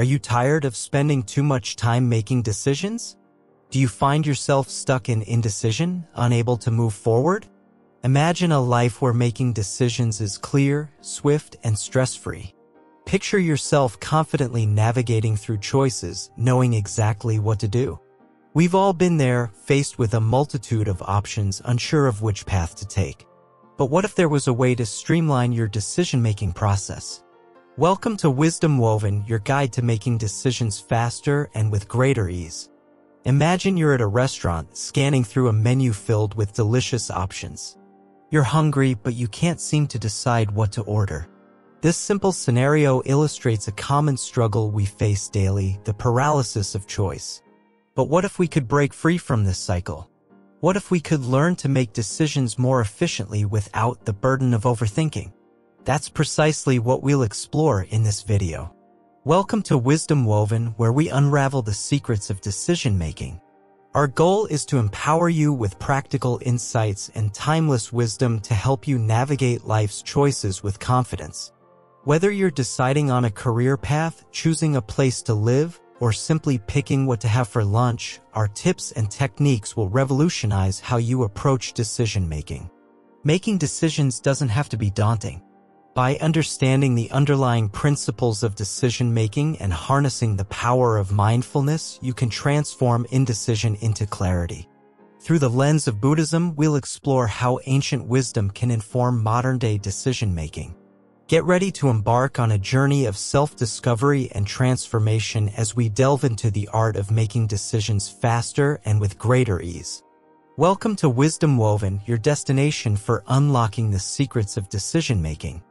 Are you tired of spending too much time making decisions? Do you find yourself stuck in indecision, unable to move forward? Imagine a life where making decisions is clear, swift, and stress-free. Picture yourself confidently navigating through choices, knowing exactly what to do. We've all been there, faced with a multitude of options, unsure of which path to take. But what if there was a way to streamline your decision-making process? Welcome to Wisdom Woven, your guide to making decisions faster and with greater ease. Imagine you're at a restaurant, scanning through a menu filled with delicious options. You're hungry, but you can't seem to decide what to order. This simple scenario illustrates a common struggle we face daily, the paralysis of choice. But what if we could break free from this cycle? What if we could learn to make decisions more efficiently without the burden of overthinking? That's precisely what we'll explore in this video. Welcome to Wisdom Woven, where we unravel the secrets of decision-making. Our goal is to empower you with practical insights and timeless wisdom to help you navigate life's choices with confidence. Whether you're deciding on a career path, choosing a place to live, or simply picking what to have for lunch, our tips and techniques will revolutionize how you approach decision-making. Making decisions doesn't have to be daunting. By understanding the underlying principles of decision-making and harnessing the power of mindfulness, you can transform indecision into clarity. Through the lens of Buddhism, we'll explore how ancient wisdom can inform modern-day decision-making. Get ready to embark on a journey of self-discovery and transformation as we delve into the art of making decisions faster and with greater ease. Welcome to Wisdom Woven, your destination for unlocking the secrets of decision-making.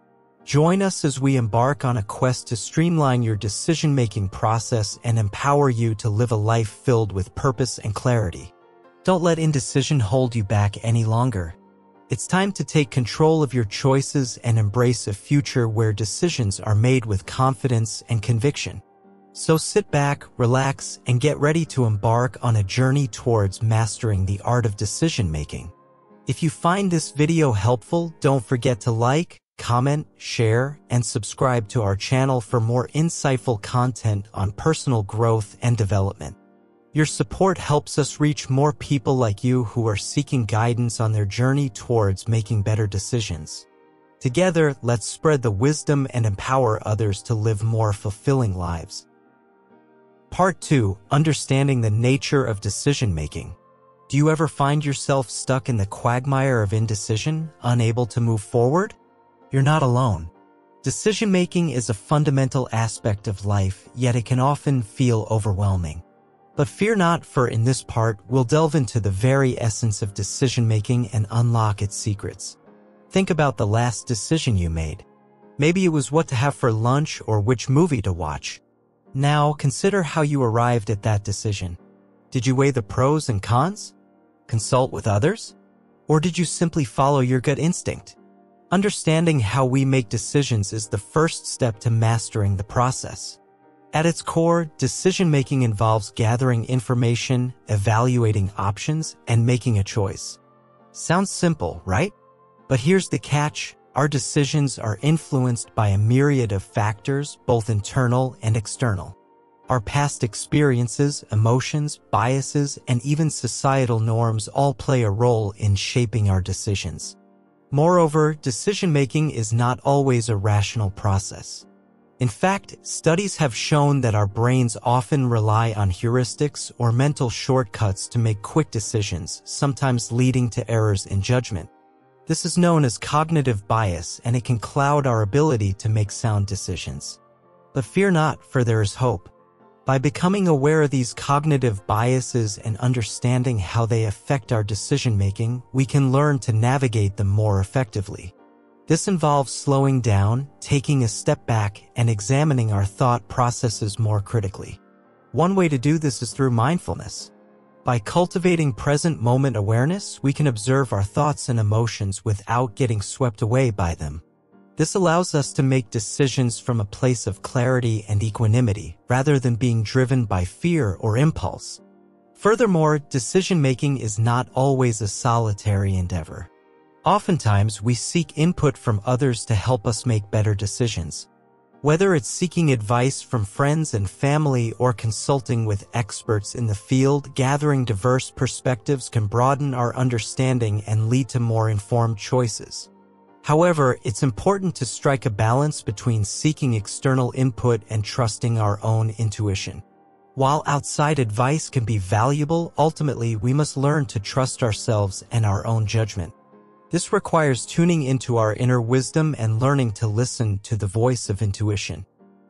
Join us as we embark on a quest to streamline your decision-making process and empower you to live a life filled with purpose and clarity. Don't let indecision hold you back any longer. It's time to take control of your choices and embrace a future where decisions are made with confidence and conviction. So sit back, relax, and get ready to embark on a journey towards mastering the art of decision-making. If you find this video helpful, don't forget to like, comment, share, and subscribe to our channel for more insightful content on personal growth and development. Your support helps us reach more people like you who are seeking guidance on their journey towards making better decisions. Together, let's spread the wisdom and empower others to live more fulfilling lives. Part 2. Understanding the nature of decision-making. Do you ever find yourself stuck in the quagmire of indecision, unable to move forward? You're not alone. Decision-making is a fundamental aspect of life, yet it can often feel overwhelming. But fear not, for in this part, we'll delve into the very essence of decision-making and unlock its secrets. Think about the last decision you made. Maybe it was what to have for lunch or which movie to watch. Now, consider how you arrived at that decision. Did you weigh the pros and cons? Consult with others? Or did you simply follow your gut instinct? Understanding how we make decisions is the first step to mastering the process. At its core, decision-making involves gathering information, evaluating options, and making a choice. Sounds simple, right? But here's the catch. Our decisions are influenced by a myriad of factors, both internal and external. Our past experiences, emotions, biases, and even societal norms all play a role in shaping our decisions. Moreover, decision-making is not always a rational process. In fact, studies have shown that our brains often rely on heuristics or mental shortcuts to make quick decisions, sometimes leading to errors in judgment. This is known as cognitive bias, and it can cloud our ability to make sound decisions. But fear not, for there is hope. By becoming aware of these cognitive biases and understanding how they affect our decision-making, we can learn to navigate them more effectively. This involves slowing down, taking a step back, and examining our thought processes more critically. One way to do this is through mindfulness. By cultivating present moment awareness, we can observe our thoughts and emotions without getting swept away by them. This allows us to make decisions from a place of clarity and equanimity, rather than being driven by fear or impulse. Furthermore, decision-making is not always a solitary endeavor. Oftentimes, we seek input from others to help us make better decisions. Whether it's seeking advice from friends and family or consulting with experts in the field, gathering diverse perspectives can broaden our understanding and lead to more informed choices. However, it's important to strike a balance between seeking external input and trusting our own intuition. While outside advice can be valuable, ultimately we must learn to trust ourselves and our own judgment. This requires tuning into our inner wisdom and learning to listen to the voice of intuition.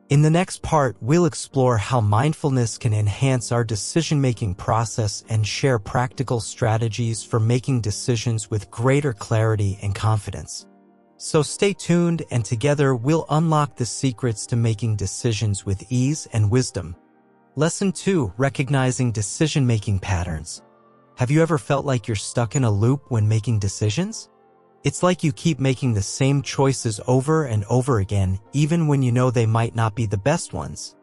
In the next part, we'll explore how mindfulness can enhance our decision-making process and share practical strategies for making decisions with greater clarity and confidence. So stay tuned, and together we'll unlock the secrets to making decisions with ease and wisdom. Lesson 2. Recognizing decision-making patterns. Have you ever felt like you're stuck in a loop when making decisions? It's like you keep making the same choices over and over again, even when you know they might not be the best ones.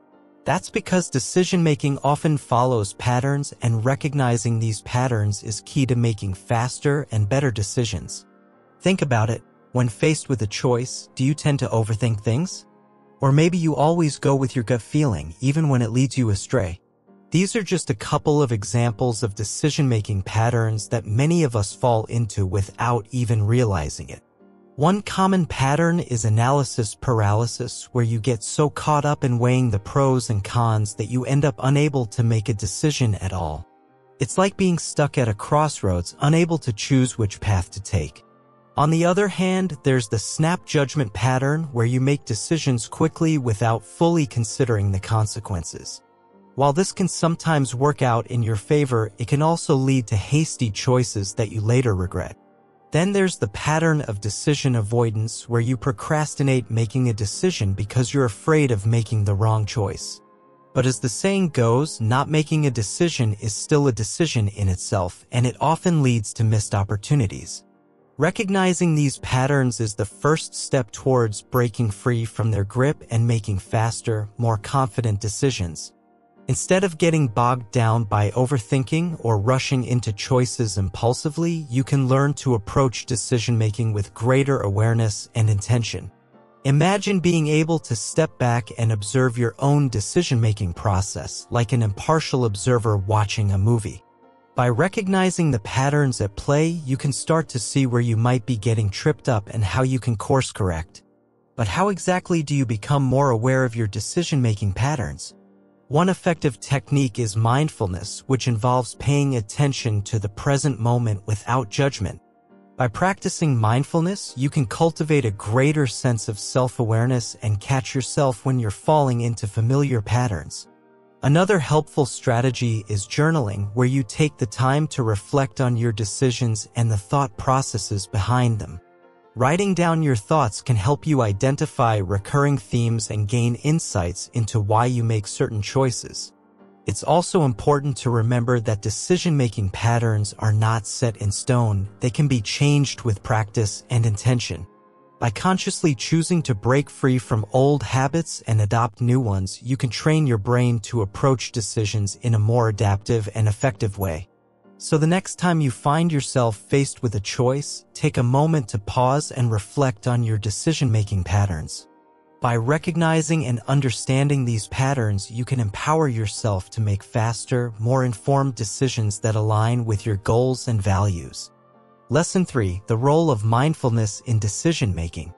That's because decision-making often follows patterns, and recognizing these patterns is key to making faster and better decisions. Think about it. When faced with a choice, do you tend to overthink things? Or maybe you always go with your gut feeling, even when it leads you astray. These are just a couple of examples of decision-making patterns that many of us fall into without even realizing it. One common pattern is analysis paralysis, where you get so caught up in weighing the pros and cons that you end up unable to make a decision at all. It's like being stuck at a crossroads, unable to choose which path to take. On the other hand, there's the snap judgment pattern, where you make decisions quickly without fully considering the consequences. While this can sometimes work out in your favor, it can also lead to hasty choices that you later regret. Then there's the pattern of decision avoidance, where you procrastinate making a decision because you're afraid of making the wrong choice. But as the saying goes, not making a decision is still a decision in itself, and it often leads to missed opportunities. Recognizing these patterns is the first step towards breaking free from their grip and making faster, more confident decisions. Instead of getting bogged down by overthinking or rushing into choices impulsively, you can learn to approach decision-making with greater awareness and intention. Imagine being able to step back and observe your own decision-making process, like an impartial observer watching a movie. By recognizing the patterns at play, you can start to see where you might be getting tripped up and how you can course correct. But how exactly do you become more aware of your decision-making patterns? One effective technique is mindfulness, which involves paying attention to the present moment without judgment. By practicing mindfulness, you can cultivate a greater sense of self-awareness and catch yourself when you're falling into familiar patterns. Another helpful strategy is journaling, where you take the time to reflect on your decisions and the thought processes behind them. Writing down your thoughts can help you identify recurring themes and gain insights into why you make certain choices. It's also important to remember that decision-making patterns are not set in stone. They can be changed with practice and intention. By consciously choosing to break free from old habits and adopt new ones, you can train your brain to approach decisions in a more adaptive and effective way. So the next time you find yourself faced with a choice, take a moment to pause and reflect on your decision-making patterns. By recognizing and understanding these patterns, you can empower yourself to make faster, more informed decisions that align with your goals and values. Lesson 3. The role of mindfulness in decision-making.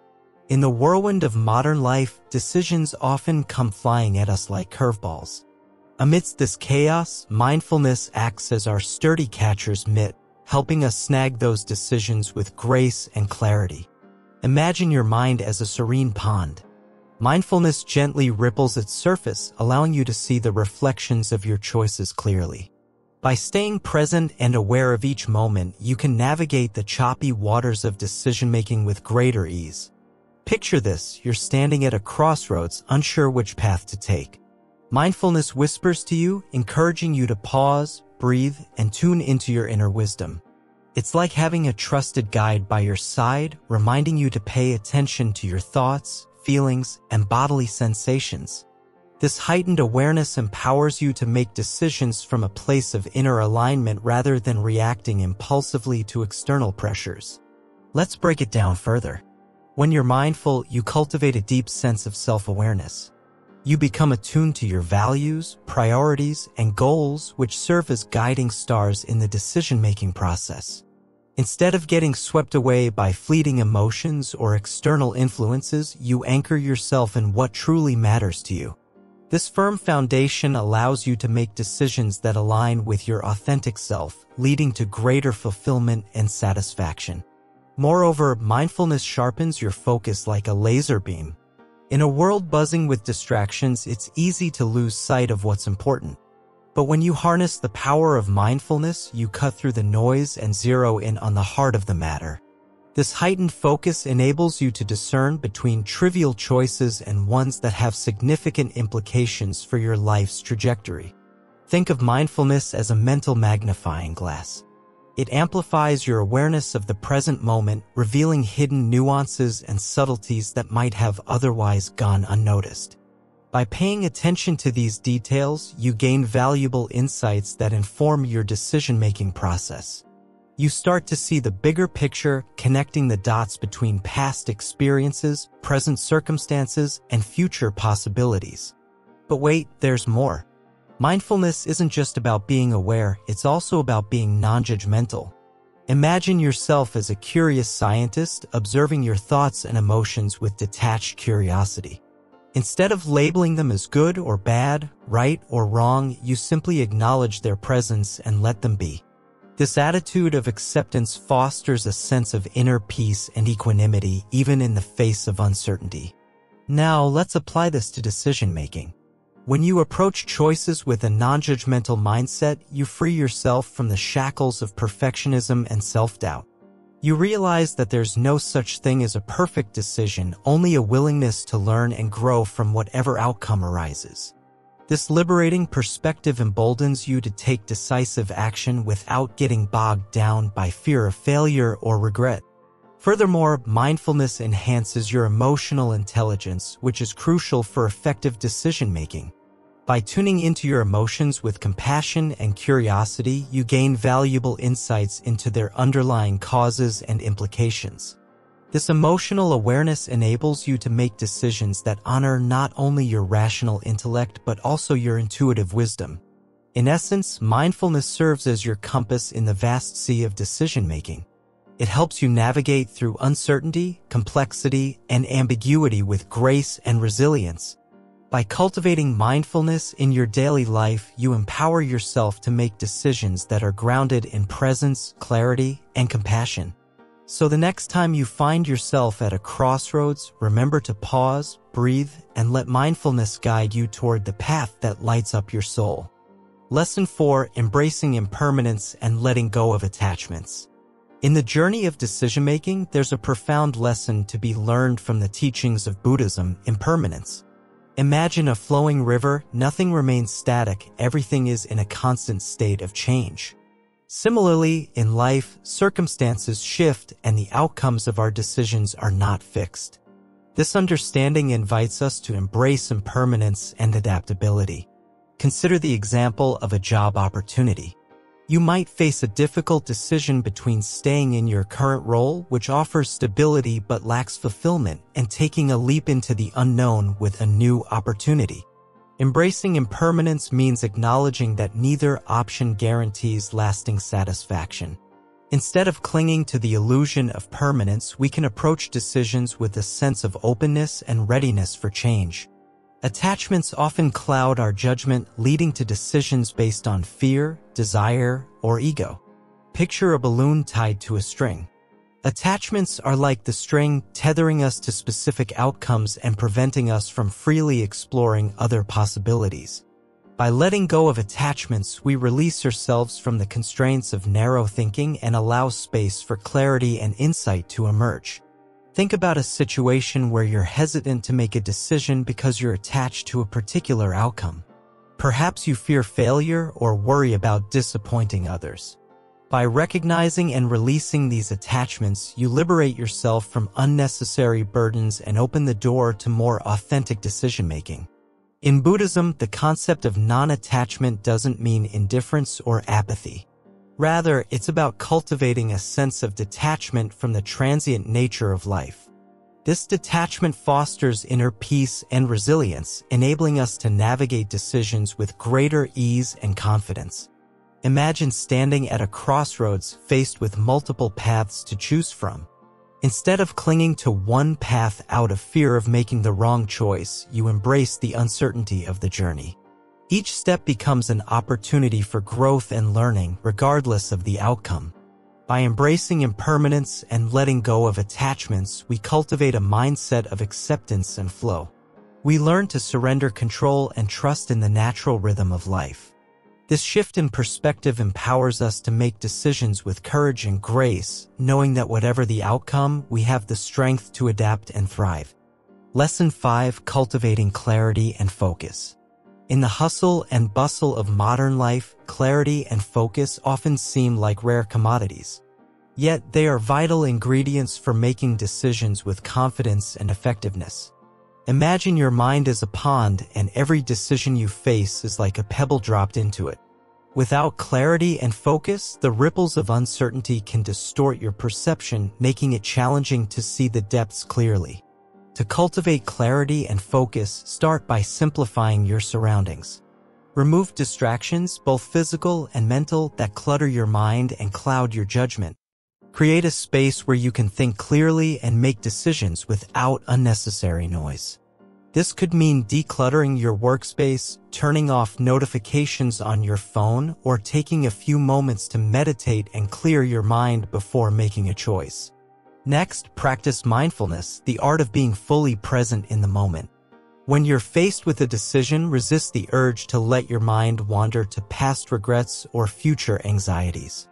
In the whirlwind of modern life, decisions often come flying at us like curveballs. Amidst this chaos, mindfulness acts as our sturdy catcher's mitt, helping us snag those decisions with grace and clarity. Imagine your mind as a serene pond. Mindfulness gently ripples its surface, allowing you to see the reflections of your choices clearly. By staying present and aware of each moment, you can navigate the choppy waters of decision-making with greater ease. Picture this: you're standing at a crossroads, unsure which path to take. Mindfulness whispers to you, encouraging you to pause, breathe, and tune into your inner wisdom. It's like having a trusted guide by your side, reminding you to pay attention to your thoughts, feelings, and bodily sensations. This heightened awareness empowers you to make decisions from a place of inner alignment rather than reacting impulsively to external pressures. Let's break it down further. When you're mindful, you cultivate a deep sense of self-awareness. You become attuned to your values, priorities, and goals, which serve as guiding stars in the decision-making process. Instead of getting swept away by fleeting emotions or external influences, you anchor yourself in what truly matters to you. This firm foundation allows you to make decisions that align with your authentic self, leading to greater fulfillment and satisfaction. Moreover, mindfulness sharpens your focus like a laser beam. In a world buzzing with distractions, it's easy to lose sight of what's important. But when you harness the power of mindfulness, you cut through the noise and zero in on the heart of the matter. This heightened focus enables you to discern between trivial choices and ones that have significant implications for your life's trajectory. Think of mindfulness as a mental magnifying glass. It amplifies your awareness of the present moment, revealing hidden nuances and subtleties that might have otherwise gone unnoticed. By paying attention to these details, you gain valuable insights that inform your decision-making process. You start to see the bigger picture, connecting the dots between past experiences, present circumstances, and future possibilities. But wait, there's more. Mindfulness isn't just about being aware, it's also about being non-judgmental. Imagine yourself as a curious scientist, observing your thoughts and emotions with detached curiosity. Instead of labeling them as good or bad, right or wrong, you simply acknowledge their presence and let them be. This attitude of acceptance fosters a sense of inner peace and equanimity even in the face of uncertainty. Now, let's apply this to decision-making. When you approach choices with a non-judgmental mindset, you free yourself from the shackles of perfectionism and self-doubt. You realize that there's no such thing as a perfect decision, only a willingness to learn and grow from whatever outcome arises. This liberating perspective emboldens you to take decisive action without getting bogged down by fear of failure or regret. Furthermore, mindfulness enhances your emotional intelligence, which is crucial for effective decision-making. By tuning into your emotions with compassion and curiosity, you gain valuable insights into their underlying causes and implications. This emotional awareness enables you to make decisions that honor not only your rational intellect but also your intuitive wisdom. In essence, mindfulness serves as your compass in the vast sea of decision-making. It helps you navigate through uncertainty, complexity, and ambiguity with grace and resilience. By cultivating mindfulness in your daily life, you empower yourself to make decisions that are grounded in presence, clarity, and compassion. So the next time you find yourself at a crossroads, remember to pause, breathe, and let mindfulness guide you toward the path that lights up your soul. Lesson 4: Embracing Impermanence and Letting Go of Attachments. In the journey of decision-making, there's a profound lesson to be learned from the teachings of Buddhism, impermanence. Imagine a flowing river, nothing remains static, everything is in a constant state of change. Similarly, in life, circumstances shift and the outcomes of our decisions are not fixed. This understanding invites us to embrace impermanence and adaptability. Consider the example of a job opportunity. You might face a difficult decision between staying in your current role, which offers stability but lacks fulfillment, and taking a leap into the unknown with a new opportunity. Embracing impermanence means acknowledging that neither option guarantees lasting satisfaction. Instead of clinging to the illusion of permanence, we can approach decisions with a sense of openness and readiness for change. Attachments often cloud our judgment, leading to decisions based on fear, desire, or ego. Picture a balloon tied to a string. Attachments are like the string, tethering us to specific outcomes and preventing us from freely exploring other possibilities. By letting go of attachments, we release ourselves from the constraints of narrow thinking and allow space for clarity and insight to emerge. Think about a situation where you're hesitant to make a decision because you're attached to a particular outcome. Perhaps you fear failure or worry about disappointing others. By recognizing and releasing these attachments, you liberate yourself from unnecessary burdens and open the door to more authentic decision-making. In Buddhism, the concept of non-attachment doesn't mean indifference or apathy. Rather, it's about cultivating a sense of detachment from the transient nature of life. This detachment fosters inner peace and resilience, enabling us to navigate decisions with greater ease and confidence. Imagine standing at a crossroads faced with multiple paths to choose from. Instead of clinging to one path out of fear of making the wrong choice, you embrace the uncertainty of the journey. Each step becomes an opportunity for growth and learning, regardless of the outcome. By embracing impermanence and letting go of attachments, we cultivate a mindset of acceptance and flow. We learn to surrender control and trust in the natural rhythm of life. This shift in perspective empowers us to make decisions with courage and grace, knowing that whatever the outcome, we have the strength to adapt and thrive. Lesson 5: Cultivating Clarity and Focus. In the hustle and bustle of modern life, clarity and focus often seem like rare commodities. Yet they are vital ingredients for making decisions with confidence and effectiveness. Imagine your mind as a pond, and every decision you face is like a pebble dropped into it. Without clarity and focus, the ripples of uncertainty can distort your perception, making it challenging to see the depths clearly. To cultivate clarity and focus, start by simplifying your surroundings. Remove distractions, both physical and mental, that clutter your mind and cloud your judgment. Create a space where you can think clearly and make decisions without unnecessary noise. This could mean decluttering your workspace, turning off notifications on your phone, or taking a few moments to meditate and clear your mind before making a choice. Next, practice mindfulness, the art of being fully present in the moment. When you're faced with a decision, resist the urge to let your mind wander to past regrets or future anxieties.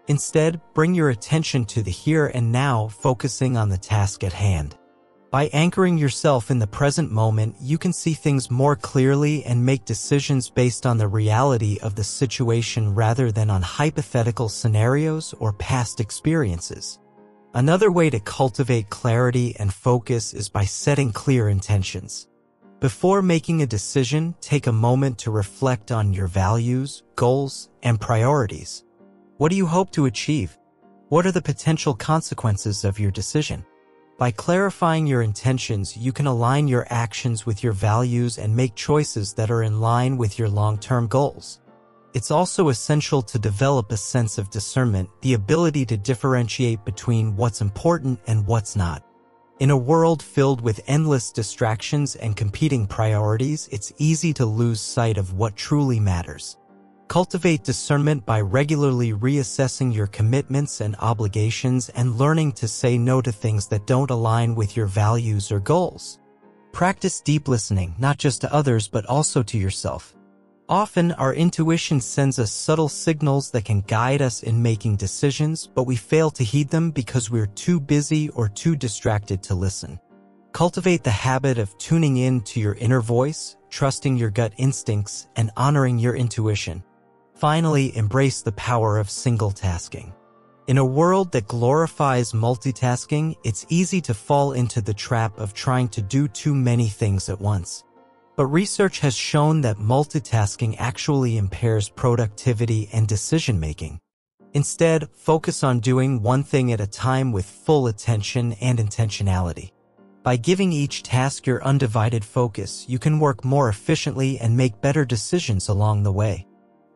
Instead, bring your attention to the here and now, focusing on the task at hand. By anchoring yourself in the present moment, you can see things more clearly and make decisions based on the reality of the situation rather than on hypothetical scenarios or past experiences. Another way to cultivate clarity and focus is by setting clear intentions. Before making a decision, take a moment to reflect on your values, goals, and priorities. What do you hope to achieve? What are the potential consequences of your decision? By clarifying your intentions, you can align your actions with your values and make choices that are in line with your long-term goals. It's also essential to develop a sense of discernment, the ability to differentiate between what's important and what's not. In a world filled with endless distractions and competing priorities, it's easy to lose sight of what truly matters. Cultivate discernment by regularly reassessing your commitments and obligations and learning to say no to things that don't align with your values or goals. Practice deep listening, not just to others but also to yourself. Often, our intuition sends us subtle signals that can guide us in making decisions, but we fail to heed them because we're too busy or too distracted to listen. Cultivate the habit of tuning in to your inner voice, trusting your gut instincts, and honoring your intuition. Finally, embrace the power of single tasking. In a world that glorifies multitasking, it's easy to fall into the trap of trying to do too many things at once. But research has shown that multitasking actually impairs productivity and decision-making. Instead, focus on doing one thing at a time with full attention and intentionality. By giving each task your undivided focus, you can work more efficiently and make better decisions along the way.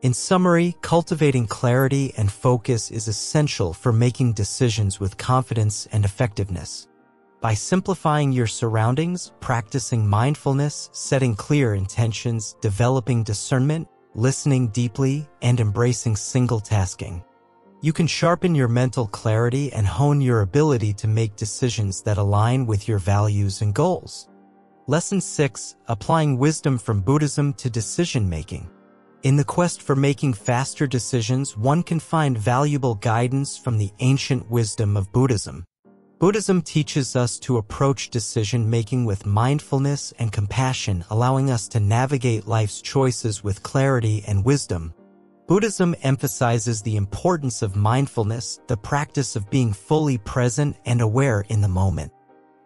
In summary, cultivating clarity and focus is essential for making decisions with confidence and effectiveness. By simplifying your surroundings, practicing mindfulness, setting clear intentions, developing discernment, listening deeply, and embracing single tasking, you can sharpen your mental clarity and hone your ability to make decisions that align with your values and goals. Lesson 6: Applying Wisdom from Buddhism to Decision-Making. In the quest for making faster decisions, one can find valuable guidance from the ancient wisdom of Buddhism. Buddhism teaches us to approach decision-making with mindfulness and compassion, allowing us to navigate life's choices with clarity and wisdom. Buddhism emphasizes the importance of mindfulness, the practice of being fully present and aware in the moment.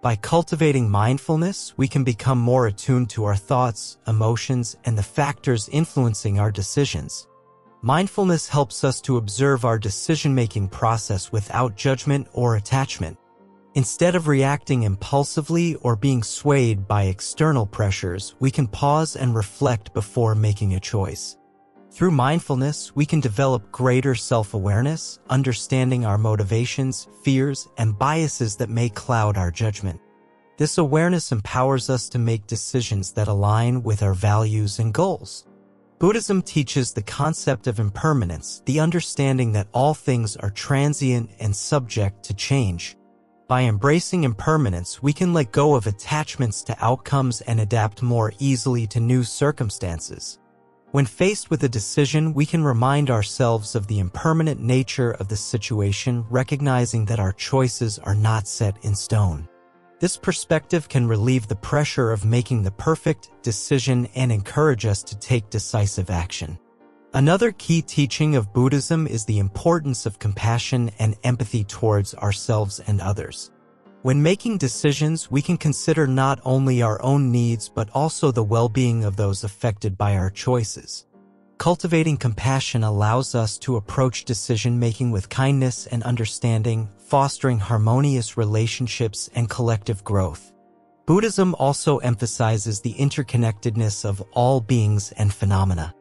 By cultivating mindfulness, we can become more attuned to our thoughts, emotions, and the factors influencing our decisions. Mindfulness helps us to observe our decision-making process without judgment or attachment. Instead of reacting impulsively or being swayed by external pressures, we can pause and reflect before making a choice. Through mindfulness, we can develop greater self-awareness, understanding our motivations, fears, and biases that may cloud our judgment. This awareness empowers us to make decisions that align with our values and goals. Buddhism teaches the concept of impermanence, the understanding that all things are transient and subject to change. By embracing impermanence, we can let go of attachments to outcomes and adapt more easily to new circumstances. When faced with a decision, we can remind ourselves of the impermanent nature of the situation, recognizing that our choices are not set in stone. This perspective can relieve the pressure of making the perfect decision and encourage us to take decisive action. Another key teaching of Buddhism is the importance of compassion and empathy towards ourselves and others. When making decisions, we can consider not only our own needs but also the well-being of those affected by our choices. Cultivating compassion allows us to approach decision-making with kindness and understanding, fostering harmonious relationships and collective growth. Buddhism also emphasizes the interconnectedness of all beings and phenomena.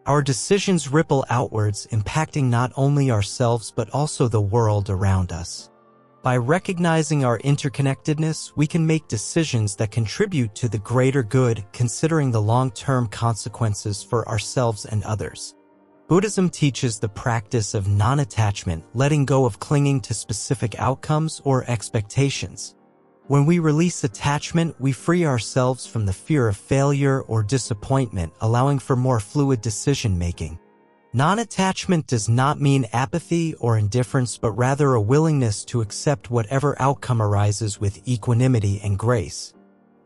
Our decisions ripple outwards, impacting not only ourselves but also the world around us. By recognizing our interconnectedness, we can make decisions that contribute to the greater good, considering the long-term consequences for ourselves and others. Buddhism teaches the practice of non-attachment, letting go of clinging to specific outcomes or expectations. When we release attachment, we free ourselves from the fear of failure or disappointment, allowing for more fluid decision-making. Non-attachment does not mean apathy or indifference, but rather a willingness to accept whatever outcome arises with equanimity and grace.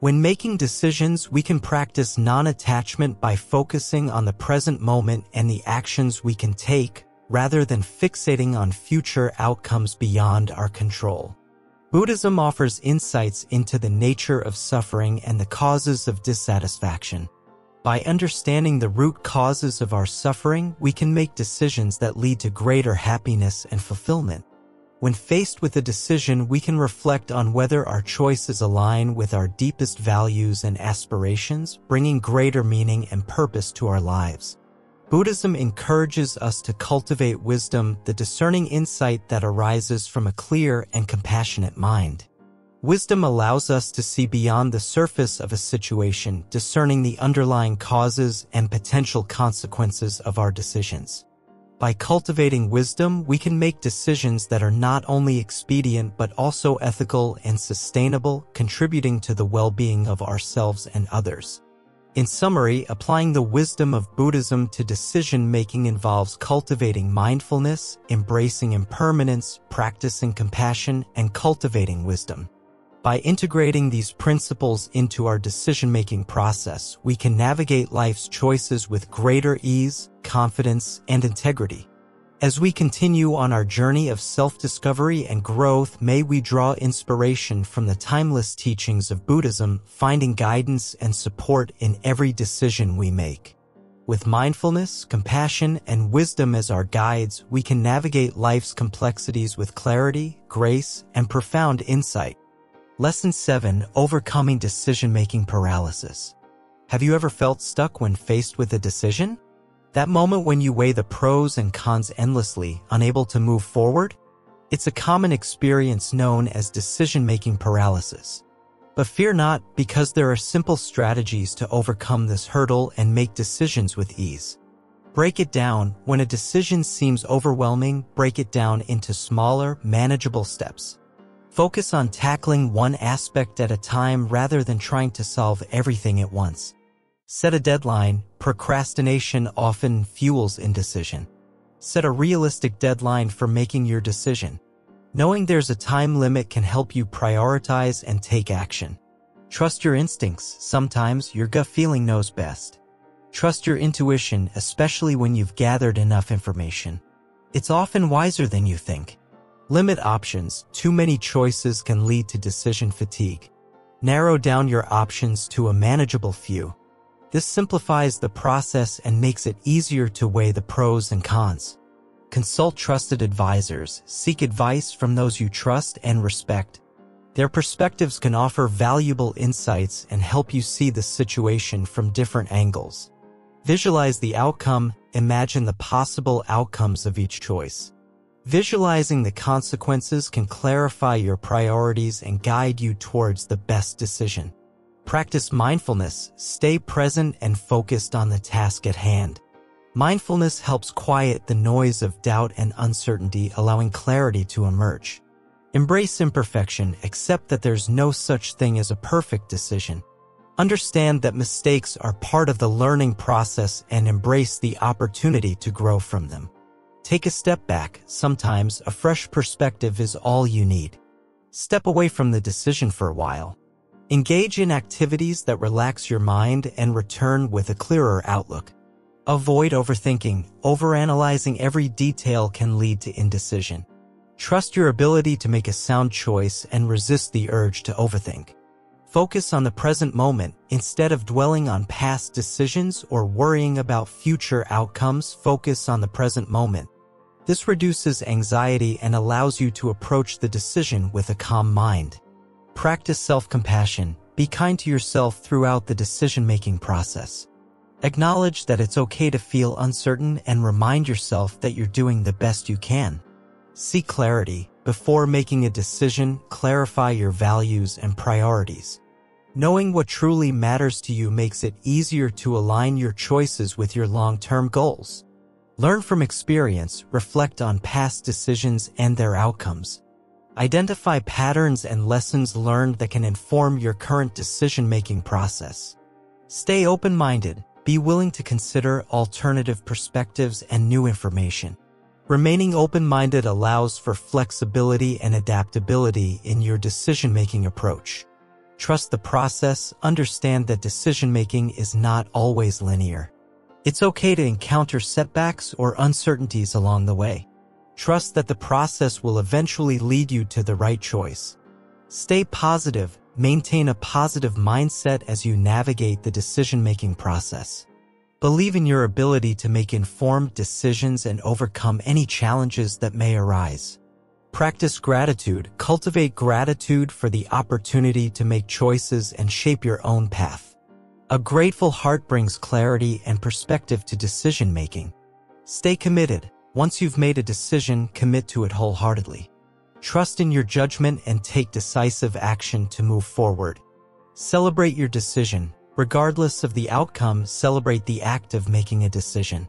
When making decisions, we can practice non-attachment by focusing on the present moment and the actions we can take, rather than fixating on future outcomes beyond our control. Buddhism offers insights into the nature of suffering and the causes of dissatisfaction. By understanding the root causes of our suffering, we can make decisions that lead to greater happiness and fulfillment. When faced with a decision, we can reflect on whether our choices align with our deepest values and aspirations, bringing greater meaning and purpose to our lives. Buddhism encourages us to cultivate wisdom, the discerning insight that arises from a clear and compassionate mind. Wisdom allows us to see beyond the surface of a situation, discerning the underlying causes and potential consequences of our decisions. By cultivating wisdom, we can make decisions that are not only expedient but also ethical and sustainable, contributing to the well-being of ourselves and others. In summary, applying the wisdom of Buddhism to decision-making involves cultivating mindfulness, embracing impermanence, practicing compassion, and cultivating wisdom. By integrating these principles into our decision-making process, we can navigate life's choices with greater ease, confidence, and integrity. As we continue on our journey of self-discovery and growth, may we draw inspiration from the timeless teachings of Buddhism, finding guidance and support in every decision we make. With mindfulness, compassion, and wisdom as our guides, we can navigate life's complexities with clarity, grace, and profound insight. Lesson 7. Overcoming decision-making paralysis. Have you ever felt stuck when faced with a decision? That moment when you weigh the pros and cons endlessly, unable to move forward? It's a common experience known as decision-making paralysis. But fear not, because there are simple strategies to overcome this hurdle and make decisions with ease. Break it down. When a decision seems overwhelming, break it down into smaller, manageable steps. Focus on tackling one aspect at a time rather than trying to solve everything at once. Set a deadline. Procrastination often fuels indecision. Set a realistic deadline for making your decision. Knowing there's a time limit can help you prioritize and take action. Trust your instincts. Sometimes your gut feeling knows best. Trust your intuition, especially when you've gathered enough information. It's often wiser than you think. Limit options. Too many choices can lead to decision fatigue. Narrow down your options to a manageable few. This simplifies the process and makes it easier to weigh the pros and cons. Consult trusted advisors. Seek advice from those you trust and respect. Their perspectives can offer valuable insights and help you see the situation from different angles. Visualize the outcome. Imagine the possible outcomes of each choice. Visualizing the consequences can clarify your priorities and guide you towards the best decision. Practice mindfulness. Stay present and focused on the task at hand. Mindfulness helps quiet the noise of doubt and uncertainty, allowing clarity to emerge. Embrace imperfection. Accept that there's no such thing as a perfect decision. Understand that mistakes are part of the learning process and embrace the opportunity to grow from them. Take a step back. Sometimes a fresh perspective is all you need. Step away from the decision for a while. Engage in activities that relax your mind and return with a clearer outlook. Avoid overthinking. Overanalyzing every detail can lead to indecision. Trust your ability to make a sound choice and resist the urge to overthink. Focus on the present moment. Instead of dwelling on past decisions or worrying about future outcomes, focus on the present moment. This reduces anxiety and allows you to approach the decision with a calm mind. Practice self-compassion. Be kind to yourself throughout the decision-making process. Acknowledge that it's okay to feel uncertain and remind yourself that you're doing the best you can. Seek clarity. Before making a decision, clarify your values and priorities. Knowing what truly matters to you makes it easier to align your choices with your long-term goals. Learn from experience. Reflect on past decisions and their outcomes. Identify patterns and lessons learned that can inform your current decision-making process. Stay open-minded. Be willing to consider alternative perspectives and new information. Remaining open-minded allows for flexibility and adaptability in your decision-making approach. Trust the process. Understand that decision-making is not always linear. It's okay to encounter setbacks or uncertainties along the way. Trust that the process will eventually lead you to the right choice. Stay positive. Maintain a positive mindset as you navigate the decision-making process. Believe in your ability to make informed decisions and overcome any challenges that may arise. Practice gratitude. Cultivate gratitude for the opportunity to make choices and shape your own path. A grateful heart brings clarity and perspective to decision-making. Stay committed. Once you've made a decision, commit to it wholeheartedly. Trust in your judgment and take decisive action to move forward. Celebrate your decision. Regardless of the outcome, celebrate the act of making a decision.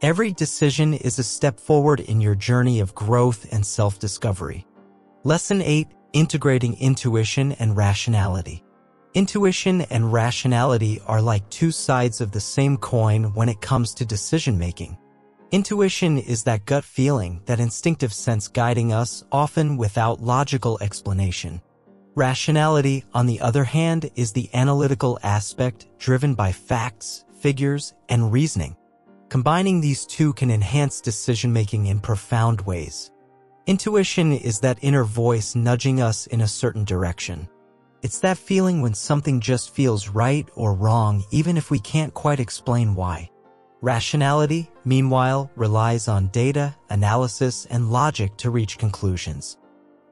Every decision is a step forward in your journey of growth and self-discovery. Lesson 8. Integrating intuition and rationality. Intuition and rationality are like two sides of the same coin when it comes to decision-making. Intuition is that gut feeling, that instinctive sense guiding us, often without logical explanation. Rationality, on the other hand, is the analytical aspect driven by facts, figures, and reasoning. Combining these two can enhance decision-making in profound ways. Intuition is that inner voice nudging us in a certain direction. It's that feeling when something just feels right or wrong, even if we can't quite explain why. Rationality, meanwhile, relies on data, analysis, and logic to reach conclusions.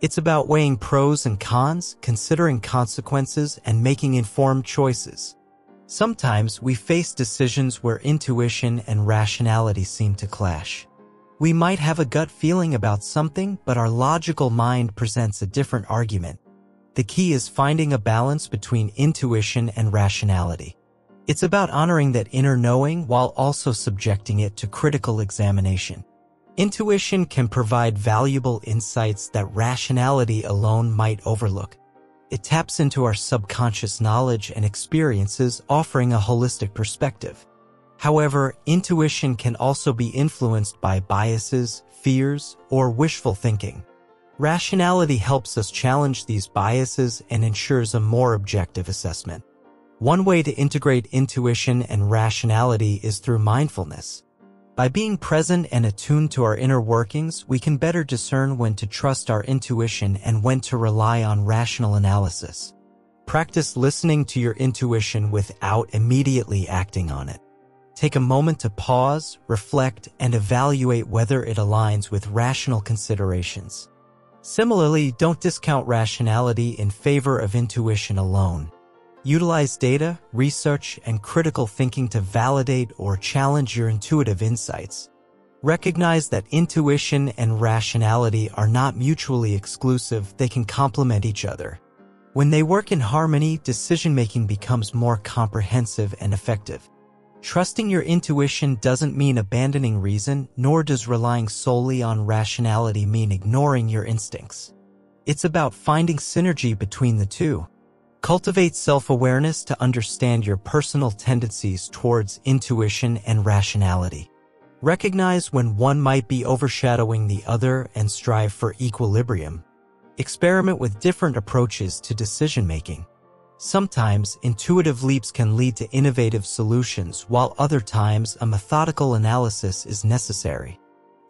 It's about weighing pros and cons, considering consequences, and making informed choices. Sometimes we face decisions where intuition and rationality seem to clash. We might have a gut feeling about something, but our logical mind presents a different argument. The key is finding a balance between intuition and rationality. It's about honoring that inner knowing while also subjecting it to critical examination. Intuition can provide valuable insights that rationality alone might overlook. It taps into our subconscious knowledge and experiences, offering a holistic perspective. However, intuition can also be influenced by biases, fears, or wishful thinking. Rationality helps us challenge these biases and ensures a more objective assessment. One way to integrate intuition and rationality is through mindfulness. By being present and attuned to our inner workings, we can better discern when to trust our intuition and when to rely on rational analysis. Practice listening to your intuition without immediately acting on it. Take a moment to pause, reflect, and evaluate whether it aligns with rational considerations. Similarly, don't discount rationality in favor of intuition alone. Utilize data, research, and critical thinking to validate or challenge your intuitive insights. Recognize that intuition and rationality are not mutually exclusive, they can complement each other. When they work in harmony, decision-making becomes more comprehensive and effective. Trusting your intuition doesn't mean abandoning reason, nor does relying solely on rationality mean ignoring your instincts. It's about finding synergy between the two. Cultivate self-awareness to understand your personal tendencies towards intuition and rationality. Recognize when one might be overshadowing the other and strive for equilibrium. Experiment with different approaches to decision-making. Sometimes, intuitive leaps can lead to innovative solutions, while other times a methodical analysis is necessary.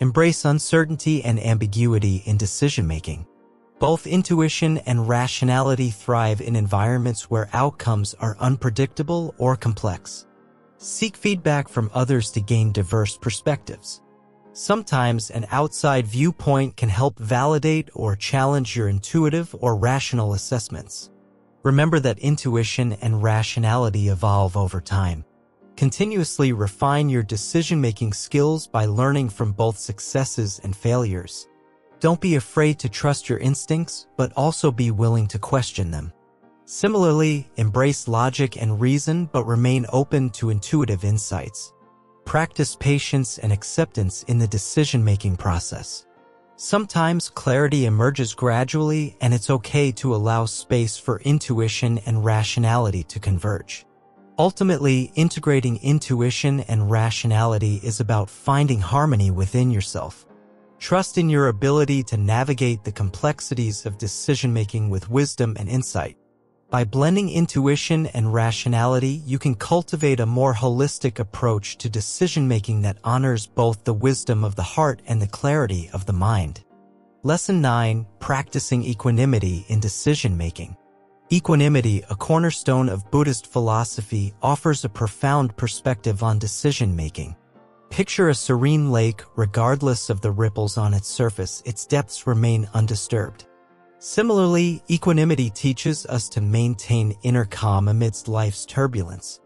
Embrace uncertainty and ambiguity in decision-making. Both intuition and rationality thrive in environments where outcomes are unpredictable or complex. Seek feedback from others to gain diverse perspectives. Sometimes an outside viewpoint can help validate or challenge your intuitive or rational assessments. Remember that intuition and rationality evolve over time. Continuously refine your decision-making skills by learning from both successes and failures. Don't be afraid to trust your instincts, but also be willing to question them. Similarly, embrace logic and reason, but remain open to intuitive insights. Practice patience and acceptance in the decision-making process. Sometimes clarity emerges gradually, and it's okay to allow space for intuition and rationality to converge. Ultimately, integrating intuition and rationality is about finding harmony within yourself. Trust in your ability to navigate the complexities of decision-making with wisdom and insight. By blending intuition and rationality, you can cultivate a more holistic approach to decision-making that honors both the wisdom of the heart and the clarity of the mind. Lesson 9. Practicing equanimity in decision-making. Equanimity, a cornerstone of Buddhist philosophy, offers a profound perspective on decision-making. Picture a serene lake. Regardless of the ripples on its surface, its depths remain undisturbed. Similarly, equanimity teaches us to maintain inner calm amidst life's turbulence.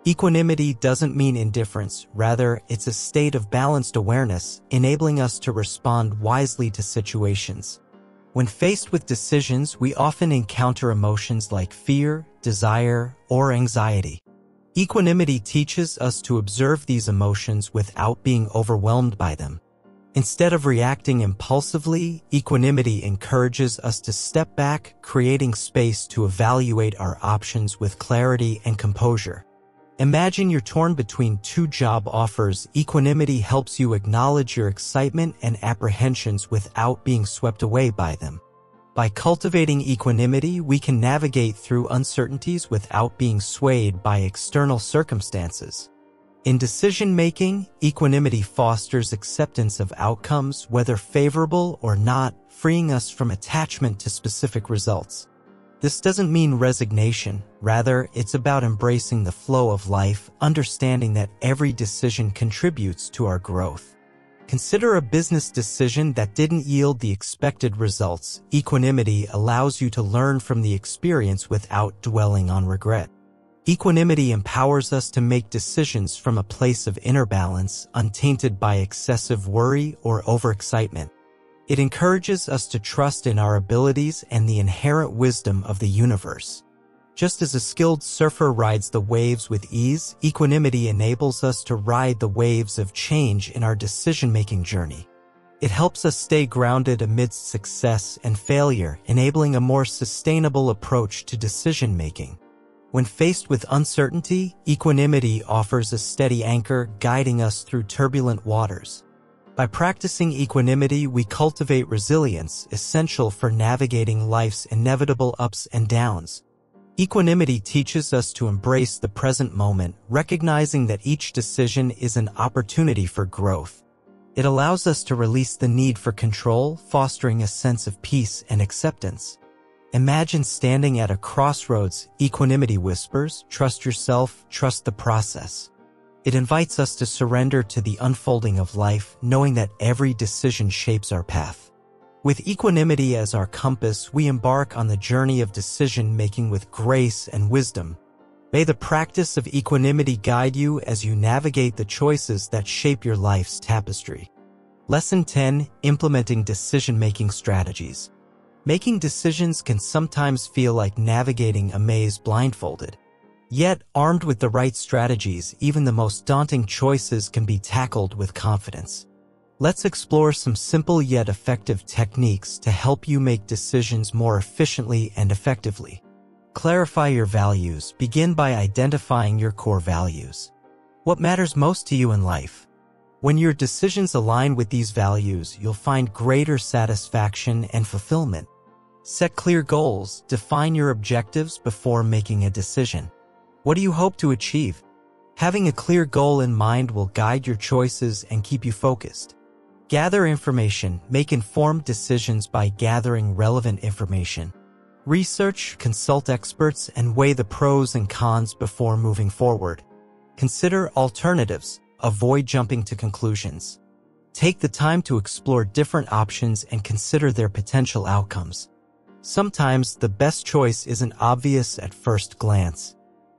Equanimity doesn't mean indifference, rather, it's a state of balanced awareness, enabling us to respond wisely to situations. When faced with decisions, we often encounter emotions like fear, desire, or anxiety. Equanimity teaches us to observe these emotions without being overwhelmed by them. Instead of reacting impulsively, equanimity encourages us to step back, creating space to evaluate our options with clarity and composure. Imagine you're torn between two job offers. Equanimity helps you acknowledge your excitement and apprehensions without being swept away by them. By cultivating equanimity, we can navigate through uncertainties without being swayed by external circumstances. In decision-making, equanimity fosters acceptance of outcomes, whether favorable or not, freeing us from attachment to specific results. This doesn't mean resignation. Rather, it's about embracing the flow of life, understanding that every decision contributes to our growth. Consider a business decision that didn't yield the expected results. Equanimity allows you to learn from the experience without dwelling on regret. Equanimity empowers us to make decisions from a place of inner balance, untainted by excessive worry or overexcitement. It encourages us to trust in our abilities and the inherent wisdom of the universe. Just as a skilled surfer rides the waves with ease, equanimity enables us to ride the waves of change in our decision-making journey. It helps us stay grounded amidst success and failure, enabling a more sustainable approach to decision-making. When faced with uncertainty, equanimity offers a steady anchor, guiding us through turbulent waters. By practicing equanimity, we cultivate resilience, essential for navigating life's inevitable ups and downs. Equanimity teaches us to embrace the present moment, recognizing that each decision is an opportunity for growth. It allows us to release the need for control, fostering a sense of peace and acceptance. Imagine standing at a crossroads. Equanimity whispers, "Trust yourself, trust the process." It invites us to surrender to the unfolding of life, knowing that every decision shapes our path. With equanimity as our compass, we embark on the journey of decision-making with grace and wisdom. May the practice of equanimity guide you as you navigate the choices that shape your life's tapestry. Lesson 10. Implementing decision-making strategies. Making decisions can sometimes feel like navigating a maze blindfolded. Yet, armed with the right strategies, even the most daunting choices can be tackled with confidence. Let's explore some simple yet effective techniques to help you make decisions more efficiently and effectively. Clarify your values. Begin by identifying your core values. What matters most to you in life? When your decisions align with these values, you'll find greater satisfaction and fulfillment. Set clear goals. Define your objectives before making a decision. What do you hope to achieve? Having a clear goal in mind will guide your choices and keep you focused. Gather information. Make informed decisions by gathering relevant information. Research, consult experts, and weigh the pros and cons before moving forward. Consider alternatives. Avoid jumping to conclusions. Take the time to explore different options and consider their potential outcomes. Sometimes the best choice isn't obvious at first glance.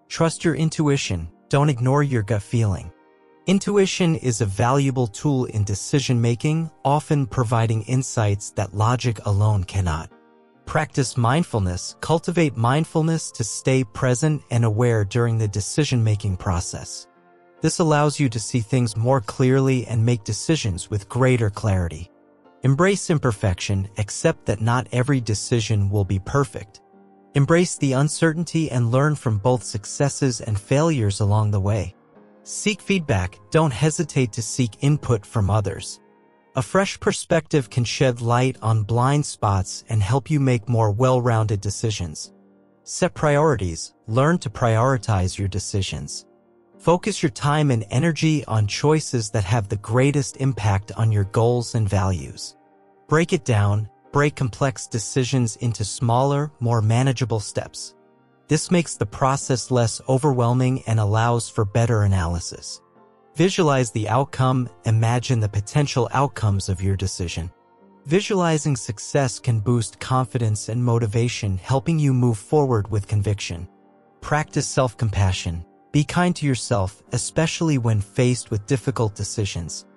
Trust your intuition. Don't ignore your gut feeling. Intuition is a valuable tool in decision-making, often providing insights that logic alone cannot. Practice mindfulness. Cultivate mindfulness to stay present and aware during the decision-making process. This allows you to see things more clearly and make decisions with greater clarity. Embrace imperfection. Accept that not every decision will be perfect. Embrace the uncertainty and learn from both successes and failures along the way. Seek feedback. Don't hesitate to seek input from others. A fresh perspective can shed light on blind spots and help you make more well-rounded decisions. Set priorities. Learn to prioritize your decisions. Focus your time and energy on choices that have the greatest impact on your goals and values. Break it down. Break complex decisions into smaller, more manageable steps. This makes the process less overwhelming and allows for better analysis. Visualize the outcome. Imagine the potential outcomes of your decision. Visualizing success can boost confidence and motivation, helping you move forward with conviction. Practice self-compassion. Be kind to yourself, especially when faced with difficult decisions.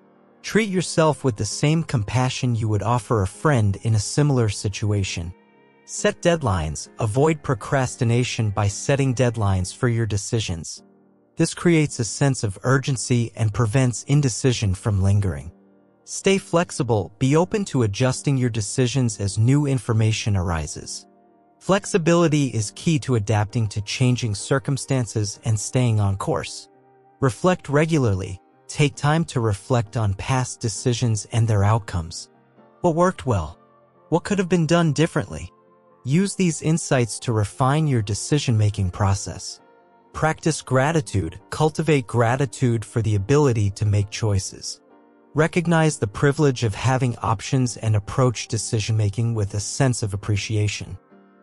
Treat yourself with the same compassion you would offer a friend in a similar situation. Set deadlines. Avoid procrastination by setting deadlines for your decisions. This creates a sense of urgency and prevents indecision from lingering. Stay flexible. Be open to adjusting your decisions as new information arises. Flexibility is key to adapting to changing circumstances and staying on course. Reflect regularly. Take time to reflect on past decisions and their outcomes. What worked well? What could have been done differently? Use these insights to refine your decision-making process. Practice gratitude. Cultivate gratitude for the ability to make choices. Recognize the privilege of having options and approach decision-making with a sense of appreciation.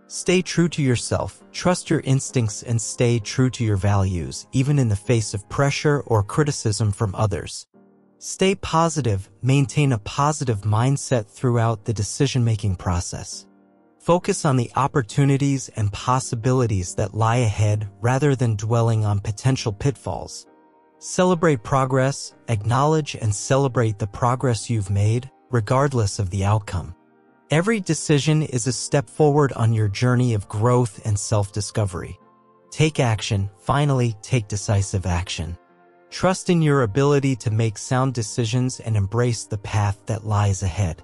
Stay true to yourself. Trust your instincts and stay true to your values, even in the face of pressure or criticism from others. Stay positive. Maintain a positive mindset throughout the decision-making process. Focus on the opportunities and possibilities that lie ahead rather than dwelling on potential pitfalls. Celebrate progress. Acknowledge and celebrate the progress you've made, regardless of the outcome. Every decision is a step forward on your journey of growth and self-discovery. Take action. Finally, take decisive action. Trust in your ability to make sound decisions and embrace the path that lies ahead.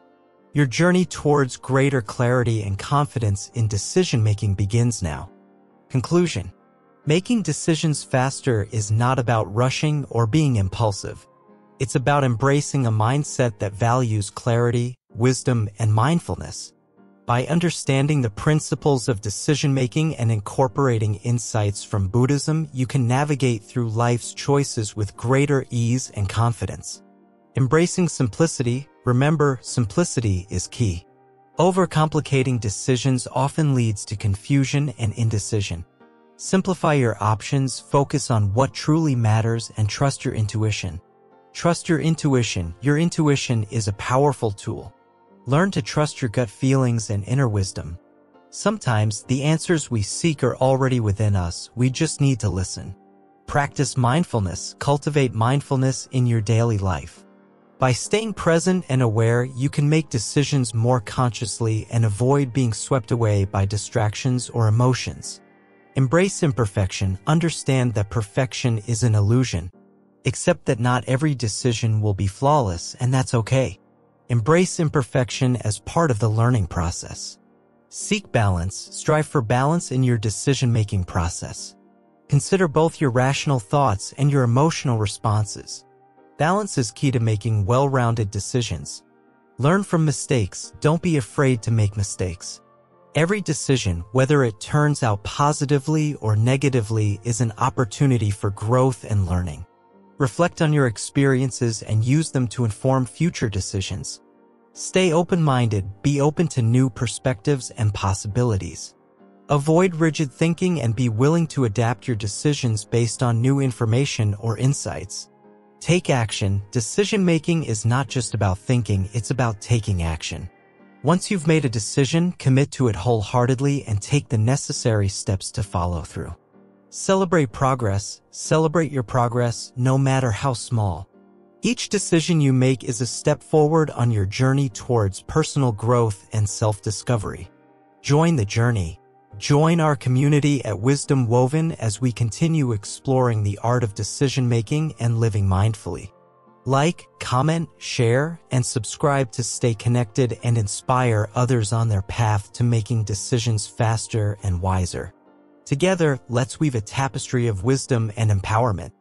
Your journey towards greater clarity and confidence in decision-making begins now. Conclusion. Making decisions faster is not about rushing or being impulsive. It's about embracing a mindset that values clarity, wisdom, and mindfulness. By understanding the principles of decision-making and incorporating insights from Buddhism, you can navigate through life's choices with greater ease and confidence. Embracing simplicity. Remember, simplicity is key. Overcomplicating decisions often leads to confusion and indecision. Simplify your options, focus on what truly matters, and trust your intuition. Trust your intuition. Your intuition is a powerful tool. Learn to trust your gut feelings and inner wisdom. Sometimes the answers we seek are already within us, we just need to listen. Practice mindfulness. Cultivate mindfulness in your daily life. By staying present and aware, you can make decisions more consciously and avoid being swept away by distractions or emotions. Embrace imperfection. Understand that perfection is an illusion. Accept that not every decision will be flawless, and that's okay. Embrace imperfection as part of the learning process. Seek balance. Strive for balance in your decision-making process. Consider both your rational thoughts and your emotional responses. Balance is key to making well-rounded decisions. Learn from mistakes. Don't be afraid to make mistakes. Every decision, whether it turns out positively or negatively, is an opportunity for growth and learning. Reflect on your experiences and use them to inform future decisions. Stay open-minded. Be open to new perspectives and possibilities. Avoid rigid thinking and be willing to adapt your decisions based on new information or insights. Take action. Decision-making is not just about thinking, it's about taking action. Once you've made a decision, commit to it wholeheartedly and take the necessary steps to follow through. Celebrate progress. Celebrate your progress, no matter how small. Each decision you make is a step forward on your journey towards personal growth and self-discovery. Join the journey. Join our community at Wisdom Woven as we continue exploring the art of decision-making and living mindfully. Like, comment, share, and subscribe to stay connected and inspire others on their path to making decisions faster and wiser. Together, let's weave a tapestry of wisdom and empowerment.